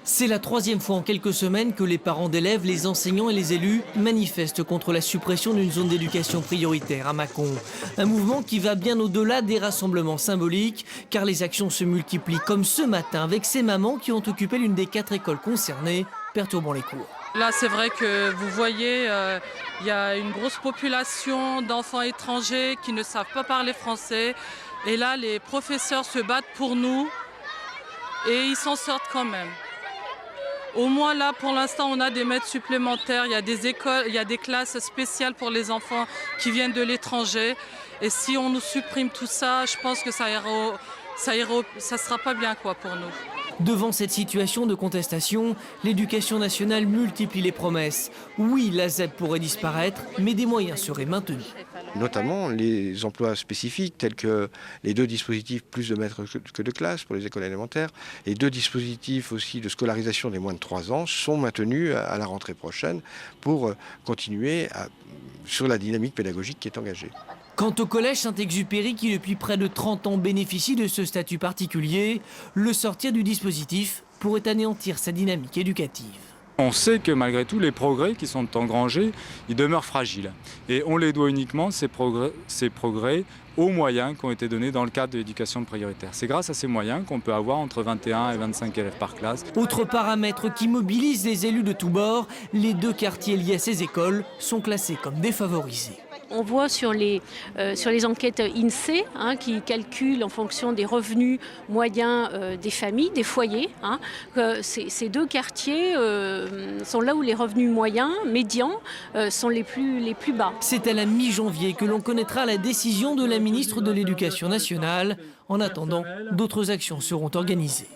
C'est la troisième fois en quelques semaines que les parents d'élèves, les enseignants et les élus manifestent contre la suppression d'une zone d'éducation prioritaire à Mâcon. Un mouvement qui va bien au-delà des rassemblements symboliques, car les actions se multiplient, comme ce matin avec ces mamans qui ont occupé l'une des 4 écoles concernées, perturbant les cours. Là, c'est vrai que vous voyez, il y a une grosse population d'enfants étrangers qui ne savent pas parler français. Et là, les professeurs se battent pour nous et ils s'en sortent quand même. Au moins là, pour l'instant, on a des maîtres supplémentaires, il y a des écoles, il y a des classes spéciales pour les enfants qui viennent de l'étranger. Et si on nous supprime tout ça, je pense que ça sera pas bien quoi pour nous. Devant cette situation de contestation, l'éducation nationale multiplie les promesses. Oui, la ZEP pourrait disparaître, mais des moyens seraient maintenus. Notamment les emplois spécifiques tels que les 2 dispositifs plus de maîtres que de classe pour les écoles élémentaires, les 2 dispositifs aussi de scolarisation des moins de 3 ans sont maintenus à la rentrée prochaine pour continuer sur la dynamique pédagogique qui est engagée. Quant au collège Saint-Exupéry qui depuis près de 30 ans bénéficie de ce statut particulier, le sortir du dispositif pourrait anéantir sa dynamique éducative. On sait que malgré tout, les progrès qui sont engrangés, ils demeurent fragiles. Et on les doit uniquement, ces progrès, aux moyens qui ont été donnés dans le cadre de l'éducation prioritaire. C'est grâce à ces moyens qu'on peut avoir entre 21 et 25 élèves par classe. Autre paramètre qui mobilise les élus de tous bords, les 2 quartiers liés à ces écoles sont classés comme défavorisés. On voit sur les enquêtes INSEE qui calculent en fonction des revenus moyens des familles, des foyers, que ces 2 quartiers sont là où les revenus moyens, médians, sont les plus bas. C'est à la mi-janvier que l'on connaîtra la décision de la ministre de l'Éducation nationale. En attendant, d'autres actions seront organisées.